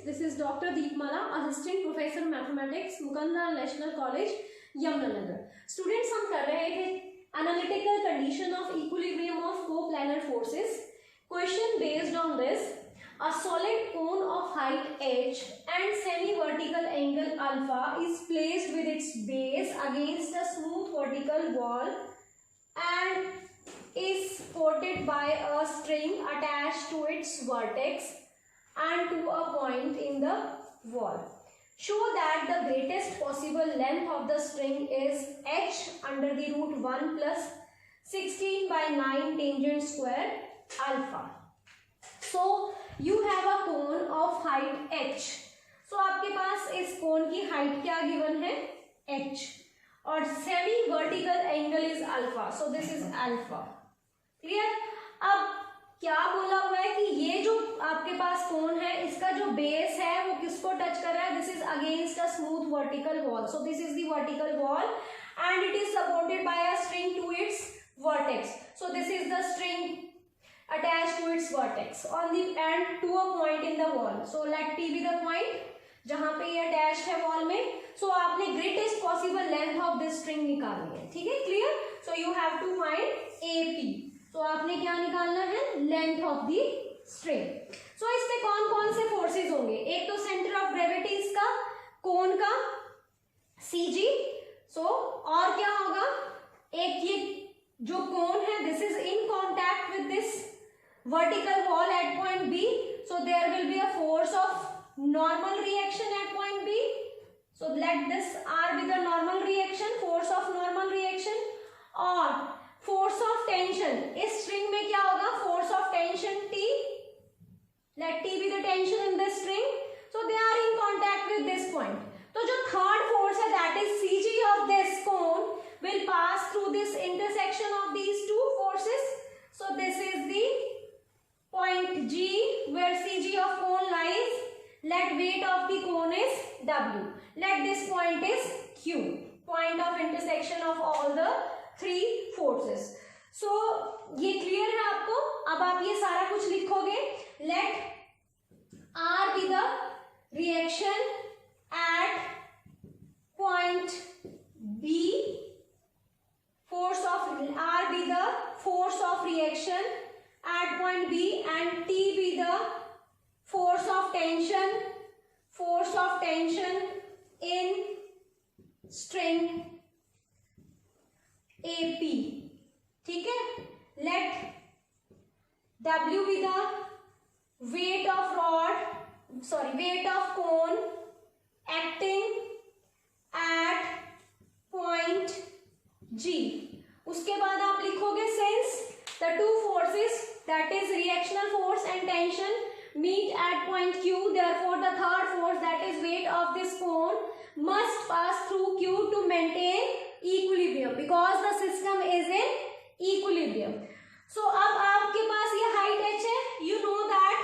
this is Dr. Deepmala, Assistant Professor Mathematics, Mukandar National College, Yamunanagar. Students, हम कर रहे थे analytical condition of equilibrium of coplanar forces. Question based on this: a solid cone of height h and semi-vertical angle alpha is placed with its base against a smooth vertical wall and is supported by a string attached to its vertex and to a point in the wall. Show that the greatest possible length of the string is h under the root 1 plus 16 by 9 tangent square alpha. So you have a cone of height h. So आपके पास इस कोन की height क्या given है? h. और semi vertical angle is alpha. So this is alpha. Clear? अब क्या बोला हुआ है कि ये जो आपके पास कोन है इसका जो बेस है वो किसको टच कर रहा है? This is against a smooth vertical wall. So this is the vertical wall and it is supported by a string to its vertex. So this is the string attached to its vertex on the and to a point in the wall. So let T be the point जहां पे ये attached है wall में. So आपने greatest possible length of this string निकालनी है. ठीक है? Clear? So you have to find AP. So आपने क्या निकालना है? Length of the string. So इस पे कौन कौन से forces होंगे? एक तो center of gravity इसका कोन का CG. So और क्या होगा? एक ये जो कोन है this is in contact with this vertical wall at point B, so there will be a force of normal reaction at point B. So let this R be the normal reaction, force of normal reaction. और force of tension इस string में क्या होगा? Force of tension T. Let T be the tension in this string. So they are in contact with this point. तो जो third force है that is CG of this cone will pass through this intersection of these two forces. So this is the point G where CG of cone lies. Let weight of the cone is W. Let this point is Q. Point of intersection of all the three forces. So ये clear है आपको? अब आप ये सारा कुछ लिखोगे. Let R be the reaction at point B. Force of R be the force of reaction at point B and T be the force of tension in string AP. ठीक है? Let W be the weight of cone acting at point G. उसके बाद आप लिखोगे since the two forces that is reactional force and tension meet at point Q, therefore the third force that is weight of this cone must pass through Q to maintain equilibrium because the system is in equilibrium. So अब आपके पास ये height h है. You know that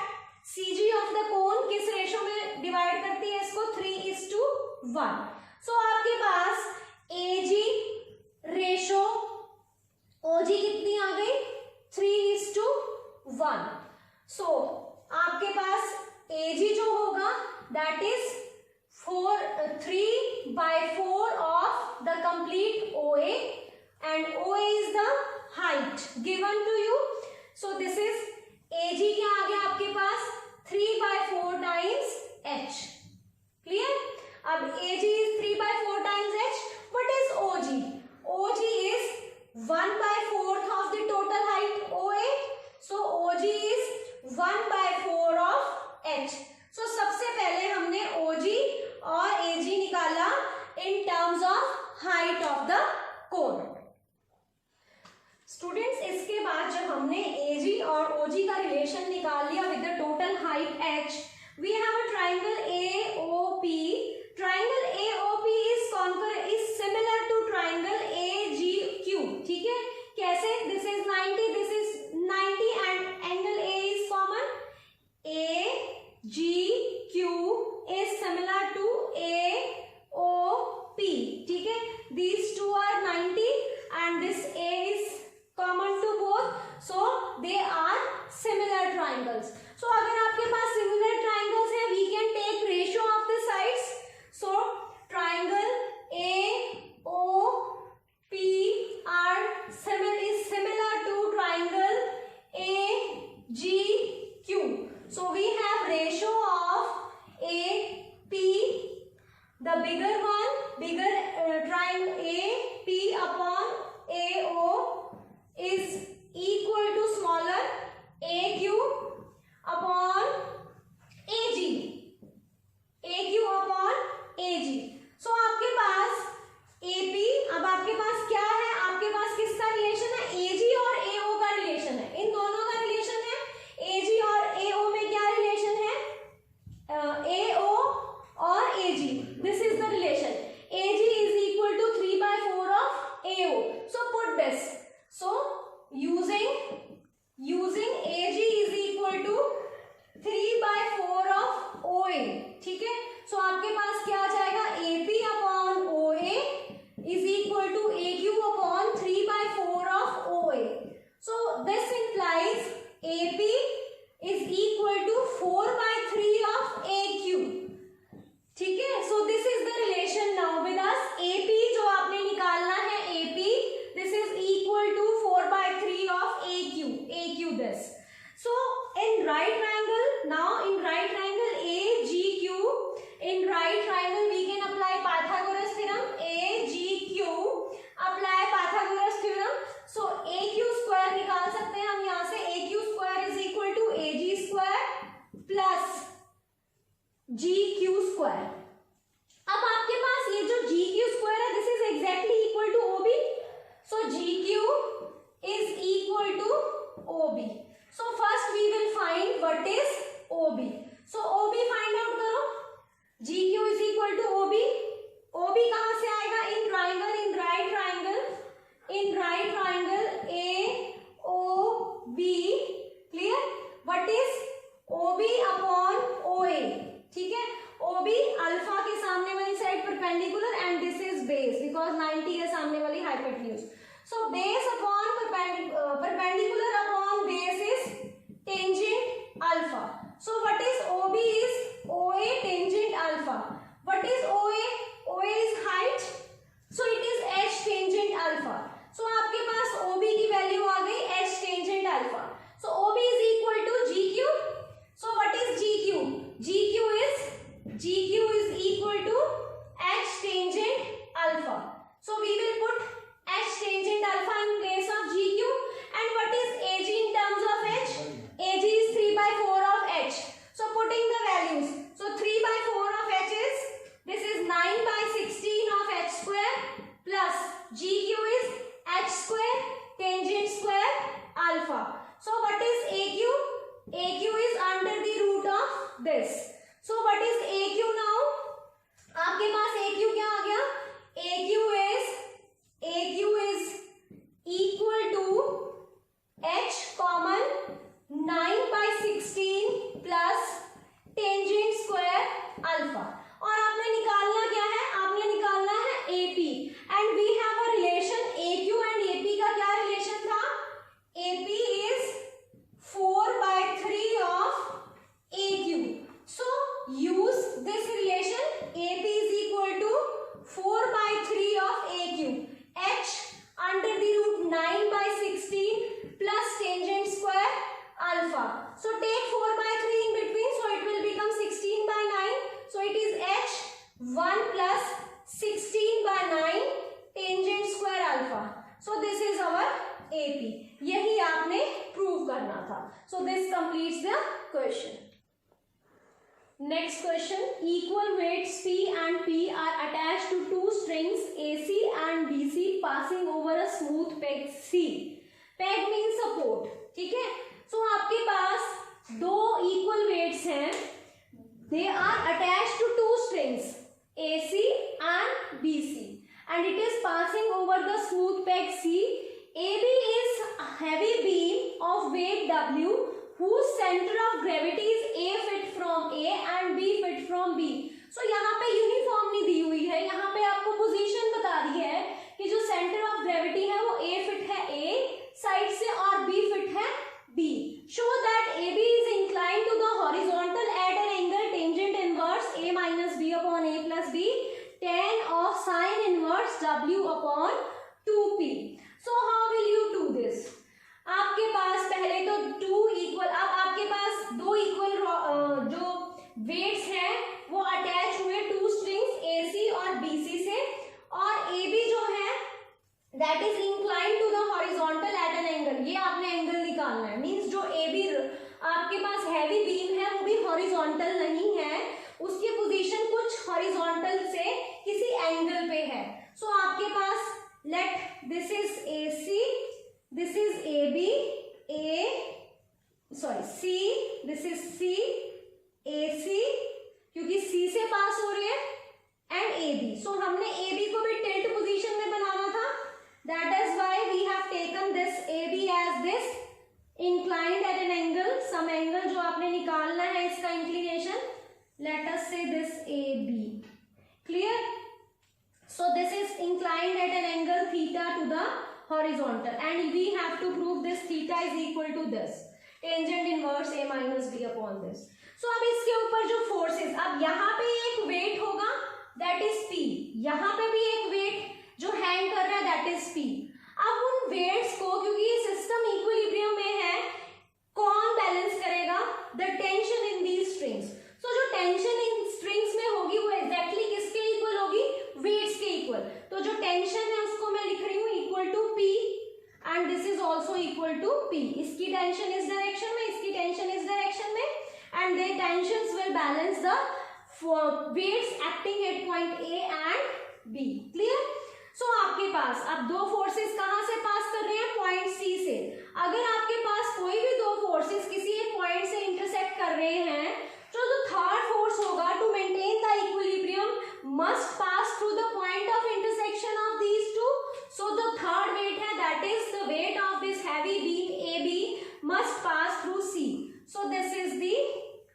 CG of the cone किस ratio में divide करती है इसको? 3:1. So आपके पास AG रेशो OG कितनी आ गई? 3:1. So आपके पास AG जो होगा that is 3/4 of the complete OA and OA is the height given to you. So this is AG क्या आ गया आपके पास? 3/4 times H. Clear? अब AG is 3/4 times H. What is OG? OG is 1/4 of the total height OA. So OG is 1/4 of H. So सबसे पहले हमने OG और AG निकाला in terms of height of the cone. Students, इसके बाद जब हमने AG और OG का रिलेशन निकाल लिया with the total height H, we have a triangle AOP. Triangle AOP is similar to triangle AGQ. ठीक है? कैसे? This is 90, this is 90 and angle A is common. AGQ is similar to AOP. ठीक है? These two are 90 and this A is common to both. So they are similar triangles. So अगर आपके पास similar triangles है, we can take have ratio of AP, the bigger one, triangle AP upon AO is equal to smaller AQ upon AG, AQ upon AG. So आपके पास AP, अब आपके पास क्या है, आपके पास किसका रिलेशन है, AG और AO का रिलेशन है, इन दोनों का रिलेशन है। AG और AO में क्या रिलेशन है, AO और AG, this is the relation. AG is equal to 3/4 of AO. So put this. So using AG is equal to 3/4 of OA, ठीक है। सो आपके पास क्या आ जाएगा, AP upon OA is equal to AQ upon 3/4 of OA. So this implies AP is equal to 4/3 of AQ, ठीक है। So this is the relation now with us. AP जो आपने निकालना है, AP this is equal to 4/3 of AQ this. So in right triangle, now in right triangle AGQ, in right triangle we can apply Pythagoras theorem. AGQ apply Pythagoras theorem. So AQ square निकाल सकते हैं हम यहाँ से, AQ square is equal to AG square plus GQ square. अब आपके पास ये जो GQ square है, this is exactly equal to OB. So GQ is equal to OB. So first we will find what is OB. So OB find out करो. GQ is equal to OB. OB कहाँ से आएगा, in triangle, in right triangle, in right triangle AOB. Clear? What is OB upon OA? ठीक है, OB alpha के सामने वाली side perpendicular and this is base because 90 है सामने वाली hypotenuse. So base upon perpendicular upon base is tangent alpha. So what is OB is OA tangent alpha. What is OA? OA is height, so it is H tangent alpha. So आपके पास OB की value आ गई H tangent alpha. So OB is equal to GQ. सो what is GQ? GQ is equal to H tangent alpha. So we will put H tangent alpha in place of GQ. And what is AG in terms of H? AG is 3/4 of H. So putting the values. So 3/4 of H is, this is 9/16 of H square plus GQ is H square tangent square alpha. So what is AQ? AQ is under the root of this. So what is AQ now? आपके पास AQ क्या आ गया? AQ is equal to H common 9/16 plus tangent square alpha. और आपने निकालना क्या है? आपने निकालना है AP. And we have a relation. AQ and AP का क्या relation था? AP is 4/3 of AQ. So use this relation. AP is equal to 4/3 of AQ. H under the root 9/16 plus tangent square alpha. So take 4/3 in between, so it will become 16/9. So it is H 1 plus 16/9 tangent square alpha. So this is our AP. यही आपने prove करना था. So this completes the question. Next question. Equal weights P and P are attached to two strings AC and BC passing over a smooth peg C. Peg means support. ठीक है. So आपके पास दो equal weights हैं. They are attached to two strings AC and BC and it is passing over the smooth peg C. AB is a heavy beam of weight W whose center of gravity is A fit from A and B fit from B. So यहाँ पे uniform नहीं दी हुई है, यहाँ पे आपको position बता दी है कि जो सेंटर ऑफ ग्रेविटी है वो A फिट है A साइड से और B फिट है B. Show that AB is inclined to the horizontal at an angle tangent inverse A minus B upon A plus B tan of sin inverse W upon 2P. So how will you do this? आपके पास पहले तो two equal, अब आपके आपके पास दो equal जो weights हैं वो अटैच हुए टू स्ट्रिंग्स AC और BC से, और AB जो है that is inclined to the horizontal at an angle. ये आपने एंगल निकालना है, मींस जो AB आपके पास हैवी बीम है वो भी हॉरिजॉन्टल नहीं है, उसकी पोजीशन कुछ हॉरिजॉन्टल से किसी एंगल पे है। सो आपके पास let this is AC, this is AB, C, this is C, AC क्योंकि C से पास हो रहे हैं, एंड AB। सो हमने AB को भी टिल्ट पोजीशन में बनाना था, that is why we have taken this AB as this inclined at an angle, some angle जो आपने निकालना है इसका inclination, let us say this AB, clear? So this is inclined at an angle theta to the horizontal, and we have to prove this theta is equal to this tangent inverse A minus B upon this. So अब इसके ऊपर जो forces, अब यहाँ पे एक weight होगा that is P, यहाँ पे भी एक weight जो hang कर रहा है that is P। अब उन weights को, क्योंकि ये system equilibrium में है, कौन बैलेंस करेगा? The tension in these strings। तो जो टेंशन इन स्ट्रिंग्स में होगी वो एग्जैक्टली किसके इक्वल होगी? वेट्स के इक्वल। तो जो टेंशन है उसको मैं लिख रही हूँ equal to P, and this is also equal to P। इसकी टेंशन इस डायरेक्शन में, इसकी टेंशन इस डायरेक्शन में, and they tensions will balance the weights acting at point A and B। Clear? So आपके पास अब दो फोर्सेस कहां से पास कर रहे हैं? पॉइंट C से। अगर आपके पास कोई भी दो फोर्सेस किसी एक पॉइंट से इंटरसेक्ट कर रहे हैं, तो जो थर्ड फोर्स होगा to maintain the equilibrium must pass through the point of intersection of these two. So जो थर्ड वेट है that is the weight of this heavy beam AB must pass through C। So this is the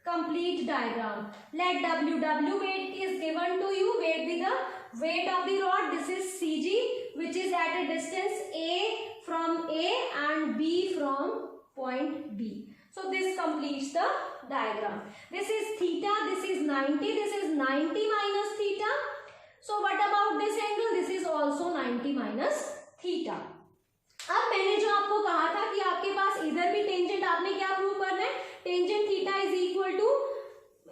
complete diagram. Let W weight is given to you, weight with the weight of the rod, this is CG which is at a distance A from A and B from point B. So this completes the diagram. This is theta, this is 90, this is 90 minus theta. So what about this angle? This is also 90 minus theta. अब मैंने जो आपको कहा था कि आपके पास इधर भी टेंजेंट आपने क्या प्रूव करना है? Tangent theta is equal to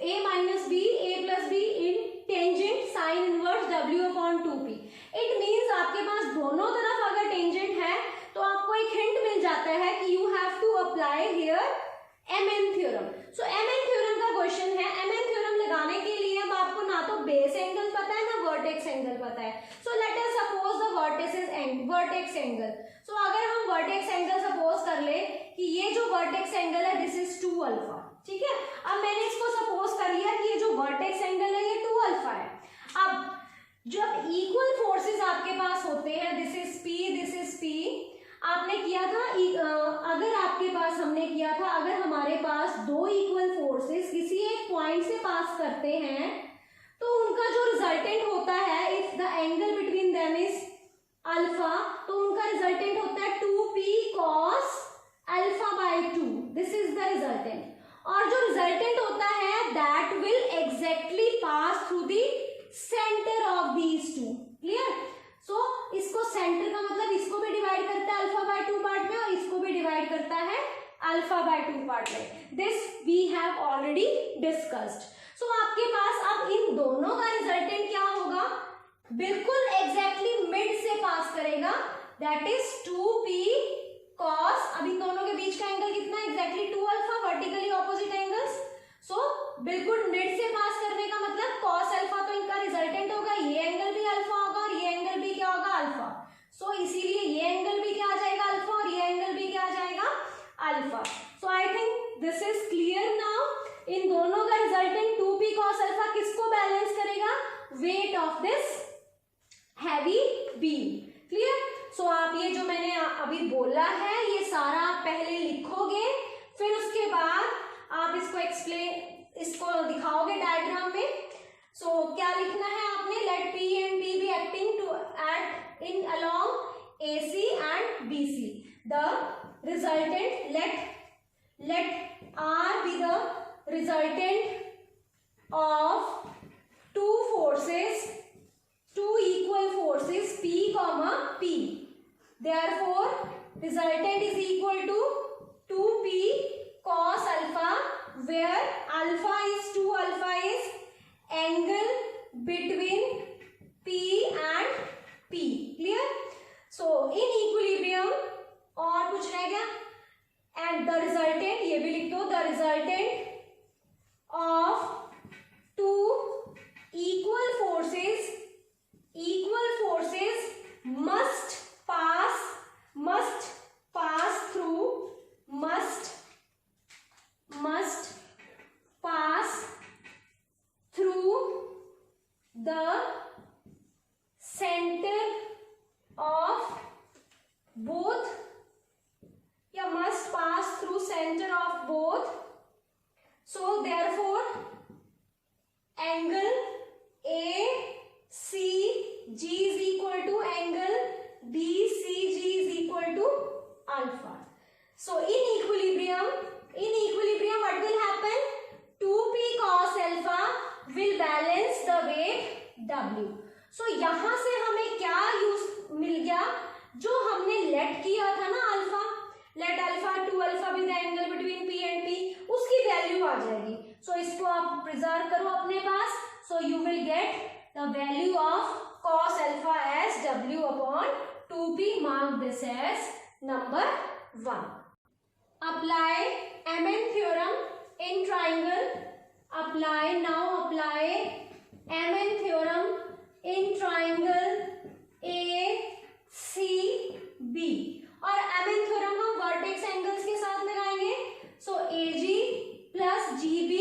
A minus B, A plus B in tangent sine inverse W upon 2P। It means आपके पास दोनों तरफ अगर टेंजेंट है तो आपको एक हिंट मिल जाता है कि you have to apply here MN theorem. So MN theorem का क्वेश्चन है। MN थ्योरम लगाने के लिए अब आपको ना तो बेस एंगल पता है ना वर्टेक्स एंगल पता है। So let us suppose the vertex angle. So अगर हम वर्टेक्स एंगल सपोज कर ले कि ये जो वर्टेक्स एंगल है दिस इज 2 अल्फा, ठीक है। अब मैंने इसको सपोज कर लिया कि ये जो वर्टेक्स एंगल है ये 2 अल्फा है। अब जब इक्वल फोर्सेस आपके पास होते हैं, this is P, this is P, आपने किया था अगर आपके पास हमने किया था अगर हमारे पास दो इक्वल फोर्सेस किसी एक पॉइंट से पास करते हैं तो उनका जो रिजल्टेंट होता है, if the angle between them is alpha, तो उनका रिजल्टेंट होता है 2P cos alpha by 2। This is the resultant. और जो रिजल्टेंट होता है that will exactly pass through the centre of these two. Clear? So इसको सेंटर का मतलब इसको भी डिवाइड करता है अल्फा बाय 2 पार्ट में और इसको भी डिवाइड करता है अल्फा बाय 2 पार्ट में। This we have already discussed. So आपके पास अब इन दोनों का रिजल्टेंट क्या होगा? बिल्कुल एग्जैक्टली मिड से पास करेगा, दैट इज 2P cos, अब इन दोनों के बीच का एंगल कितना है? Exactly 2 alpha, vertically opposite angles. So बिल्कुल मिड से पास करने का मतलब cos अल्फा, तो इनका रिजल्टेंट होगा ये एंगल भी अल्फा होगा और ये एंगल भी क्या होगा? अल्फा। सो इसीलिए ये एंगल भी क्या आ जाएगा? अल्फा, और ये एंगल भी क्या आ जाएगा? Alpha. So I think this is clear now. इन दोनों का रिजल्टेंट 2P cos अल्फा किसको बैलेंस करेगा? Weight of this heavy beam. Clear? So आप ये जो मैंने अभी बोला है ये सारा आप पहले लिखोगे, फिर उसके बाद आप इसको दिखाओगे डायग्राम में। सो क्या लिखना है आपने? Let P and P be acting to act in along AC and BC. The resultant let R be the resultant of two equal forces P comma P. Therefore resultant is equal to 2P cos alpha between P and P. Clear? So in equilibrium और कुछ रह गया, and the resultant, ये भी लिख दो, the resultant of two equal forces must pass through the center of both, या must pass through center of both. So therefore angle ACG is equal to angle BCG is equal to alpha. So in equilibrium what will happen? 2p cos alpha will balance the weight W. So यहां से हमें क्या use मिल गया, जो हमने late किया था ना alpha, let alpha 2 alpha with angle between P and P, उसकी वैल्यू आ जाएगी. सो इसको आप प्रिजर्व करो अपने पास. So you will get the value of cos alpha as W upon 2p. Mark this as number 1. Apply MN theorem in triangle. Apply MN theorem in triangle ACB. और MN theorem हम vertex angles के साथ लगाएंगे. So AG plus GB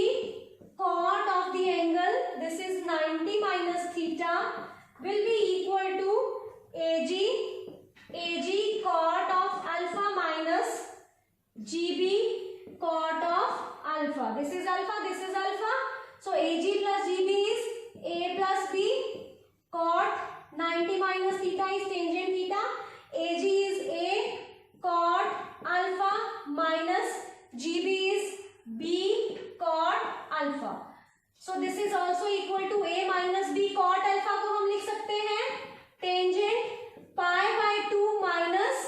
cot of the angle, this is 90 minus theta, will be equal to AG cot of alpha minus GB cot of alpha. This is alpha. So AG plus GB is A plus B. Cot 90 minus theta is tangent theta. AG is A cot alpha minus GB is B cot alpha. So this is also equal to A minus B cot alpha को हम लिख सकते हैं tangent pi by 2 minus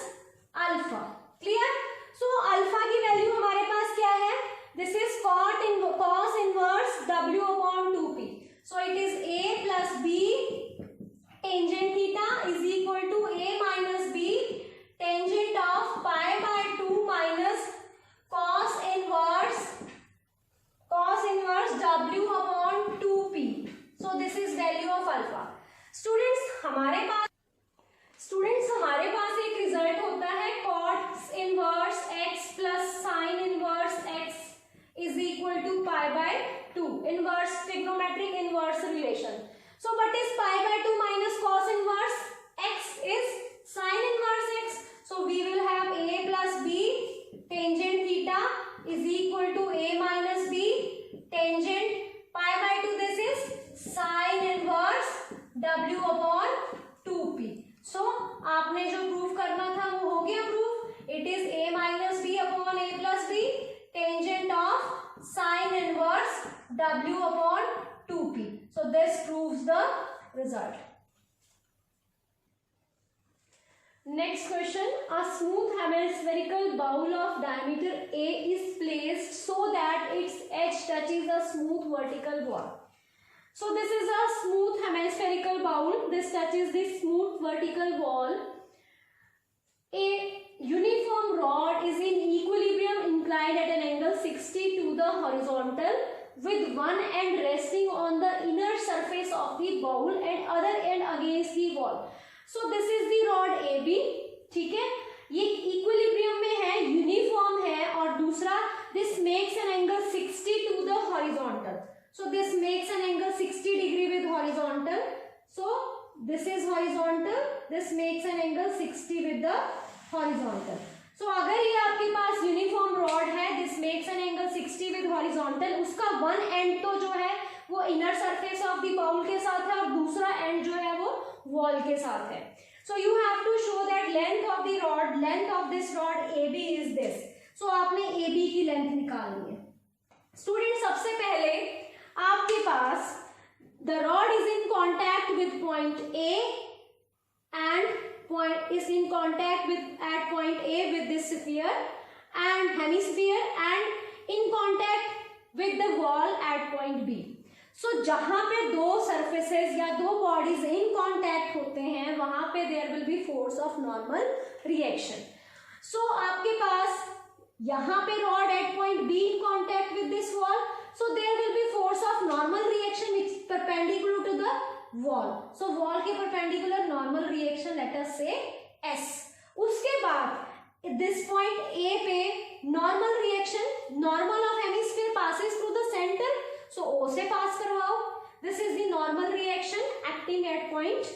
alpha. Clear? So alpha की value हमारे पास क्या है? This is cos inverse W upon 2p. So it is A plus B tangent theta is equal to A minus B tangent of pi by 2 minus cos inverse W upon 2p. So this is value of alpha. Students हमारे पास एक result होता है cos inverse x plus sin inverse x is equal to pi by 2. Inverse trigonometric inverse relation. So what is pi by 2 minus cos inverse x is sin inverse x. So we will have A plus B tangent theta is equal to A minus B tangent pi by 2. This is sin inverse W upon 2p. So आपने जो proof करना था वो हो गया proof. It is A minus B upon A plus B tangent of sin inverse W upon 2p. So this proves the result. Next question. A smooth hemispherical bowl of diameter A is placed so that its edge touches a smooth vertical wall. So this is a smooth hemispherical bowl. This touches the smooth vertical wall. A uniform rod is in equilibrium inclined at an angle 60 to the horizontal with one end resting on the inner surface of the bowl and other end against the wall. So this is the rod AB. ठीक है, ये equilibrium में है, uniform है, और दूसरा this makes an angle 60 to the horizontal. So this makes an angle 60 degree with horizontal. So this is horizontal. This makes an angle 60 with the horizontal. So अगर ये आपके पास यूनिफॉर्म रॉड है, this makes an angle 60 with horizontal, उसका one end तो जो है वो inner surface of the bowl के साथ है और दूसरा एंड जो है वो वॉल के साथ है. So you have to show that length of the rod, length of this rod AB is this. So आपने AB की लेंथ निकालनी है. स्टूडेंट सबसे पहले आपके पास the rod is in contact with point A and is in contact with at point A with this sphere and hemisphere and in contact with the wall at point B. सो जहां पे दो surfaces या दो bodies in contact होते हैं वहां पे there will be force of normal reaction. So आपके पास यहाँ पे rod at point B in contact with this wall, so there will be force of normal reaction which perpendicular to the wall. So wall के perpendicular normal reaction let us say S. उसके बाद this point A पे normal reaction, normal of hemisphere passes through the centre, so O से pass करवाओ. This is the normal reaction acting at point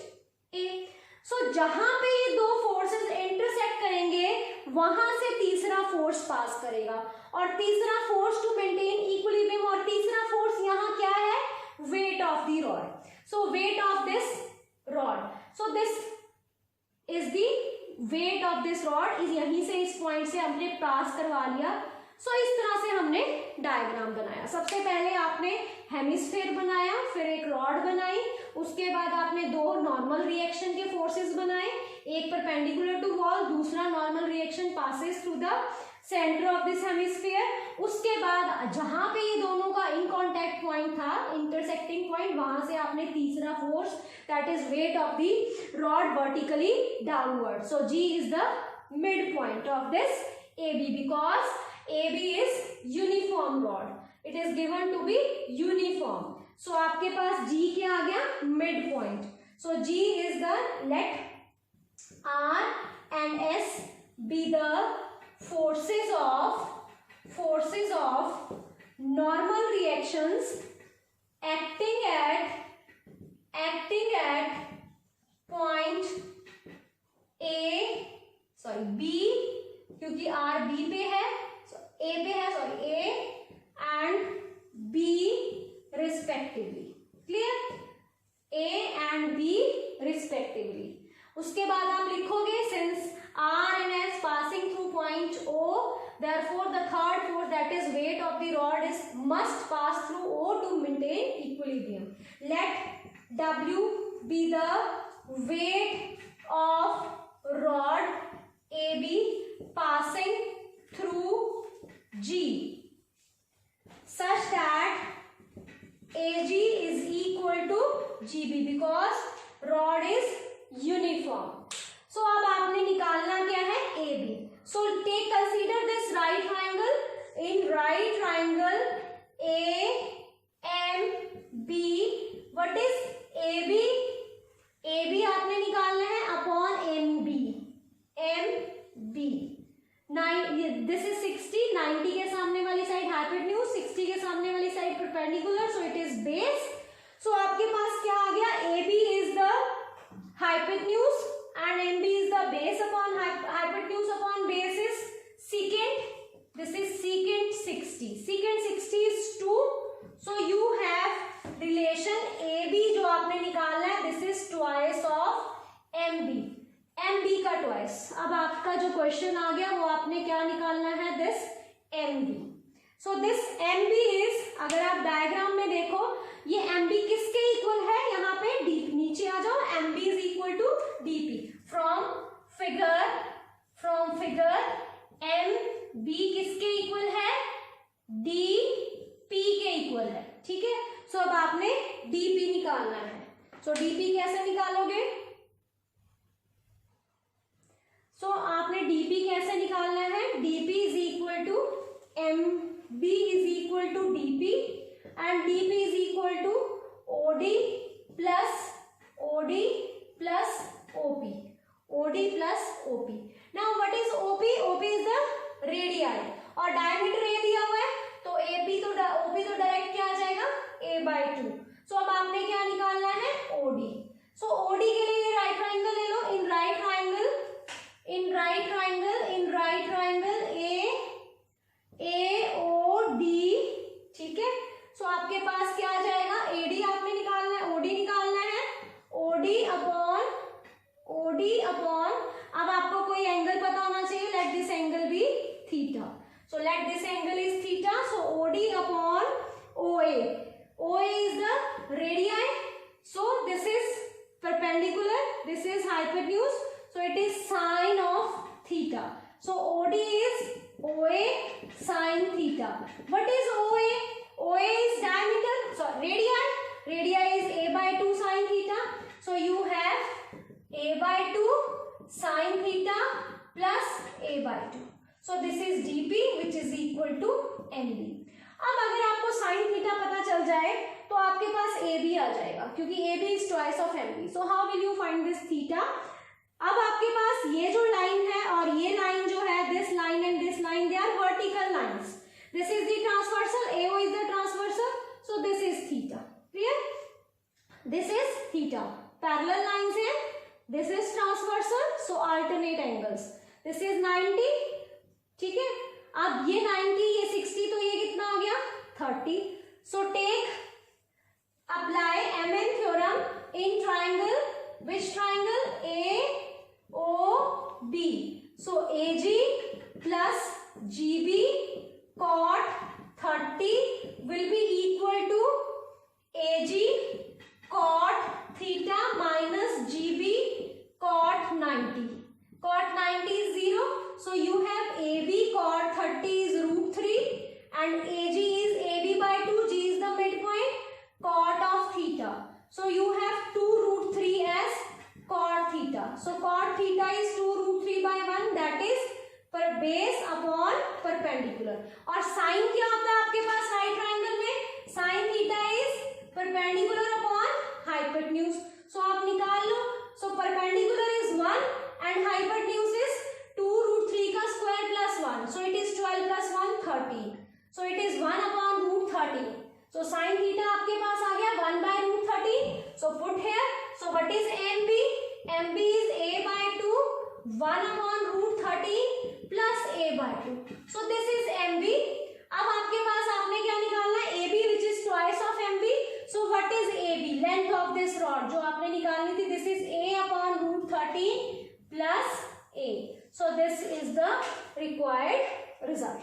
A. So जहां पे ये दो forces intersect करेंगे वहां से तीसरा फोर्स पास करेगा, और तीसरा फोर्स टू मेंटेन इक्विलिब्रियम, और तीसरा फोर्स यहाँ क्या है, wait of the rod. So wait of this rod, so this is the weight of this rod is, यहीं से इस पॉइंट से हमने पास करवा लिया. सो इस तरह से हमने डायग्राम बनाया. सबसे पहले आपने हेमिस्फीयर बनाया, फिर एक रॉड बनाई, उसके बाद आपने दो नॉर्मल रिएक्शन के फोर्सेस बनाए, एक परपेंडिकुलर टू वॉल, दूसरा normal reaction passes through the centre of this hemisphere. उसके बाद जहां पे ये दोनों का इन कॉन्टैक्ट पॉइंट था, इंटरसेक्टिंग पॉइंट, वहां से आपने तीसरा force that is weight of the rod vertically downward. So G is the mid point of this AB because AB is uniform rod. It is given to be uniform. So आपके पास G क्या आ गया, mid point. So G is the, let R and S be the forces of normal reactions acting at point B, क्योंकि R B पे है, A पे है, A and B respectively. Clear? A and B respectively. उसके बाद आप लिखोगे since R and S passing through point O, therefore the third force that is weight of the rod is must pass through O to maintain equilibrium. Let W be the weight of rod AB passing through G such that AG is equal to GB because rod is uniform. So अब आपने निकालना क्या है, AB. So take consider this right triangle. In right triangle AMB, what is AB? AB आपने निकालना है upon MB. MB. This is 60. 90 के सामने वाली साइड हाइपोटेन्यूज, 60 के सामने वाली side perpendicular, so it is base. So आपके पास क्या आ गया, AB is the hypotenuse and MB is the base upon hypotenuse upon base is secant. This is secant 60. Secant 60 is 2. So you have relation AB जो आपने निकालना है, this is twice of MB. MB का twice. अब आपका जो question आ गया वो आपने क्या निकालना है, this MB. So this MB is, अगर आप डायग्राम में देखो ये MB किसके इक्वल है, यहाँ पे D, नीचे आ जाओ, MB is equal to DP. From figure MB किसके इक्वल है, DP के इक्वल है. ठीक है. सो अब आपने DP निकालना है. सो DP कैसे निकालोगे, सो आपने DP कैसे निकालना है, DP is equal to MB is equal to DP and DP is equal to OD plus OP. OD plus OP. Now what is OP? OP is the radii और diameter A दिया हुआ है, तो OP तो direct क्या आ जाएगा, A/2. सो अब आपने क्या निकालना है, OD. सो OD के लिए राइट ट्राइंगल ले लो. In right triangle AOD. ठीक है. सो आपके पास क्या आ जाएगा, AD आपने निकालना है, OD निकालना है, OD अपॉन अब आपको कोई एंगल पता होना चाहिए, let this angle be theta. So let this angle is theta. So OD upon OA is the radii. So this is perpendicular, this is hypotenuse, so it is sine of theta. So OD is OA sine theta. What is OA? OA is diameter, radii. 2 sin theta plus a by 2. So this is dp which is equal to mb. अब अगर आपको sin theta पता चल जाए तो आपके पास ab आ जाएगा, क्योंकि ab is twice of mb. So how will you find this theta? अब आपके पास ये जो लाइन है और ये लाइन जो है, this line and this line, they are vertical lines. This is the transversal, AO is the transversal, so this is theta. Clear? This is theta. Parallel lines है, this is transversal, so alternate angles. This is 90, ठीक है. अब ये 90, ये 60, तो ये कितना हो गया 30. So take, apply MN theorem in triangle. Which triangle? AOB. So AG plus GB cot 30 will be equal to AG cot theta minus GB cot 90. Cot 90 is 0. So you have AB cot 30 is root 3 and AG is AB by 2. G is the midpoint. Cot of theta. So you have 2 root 3 as cot theta. So cot theta is 2 root 3 by 1. That is per base upon perpendicular. और sin क्या होता है आपके पास right triangle में? sin theta is perpendicular upon hypotenuse. So आप निकाल लो. So perpendicular is 1 and hypotenuse is 2 root 3 का square plus 1. So it is 12 plus 1 13. So it is 1 upon root 13. So sin theta आपके पास आ गया 1 by root 13. So put here. So what is MB? MB is a by 2 1 upon root 13 plus a by 2. So this is MB. अब आपके पास आपने क्या निकालना है? AB which is twice of MB. So what is AB? Length of this rod जो आपने निकालनी थी. This is a upon root 13 plus a. So this is the required result.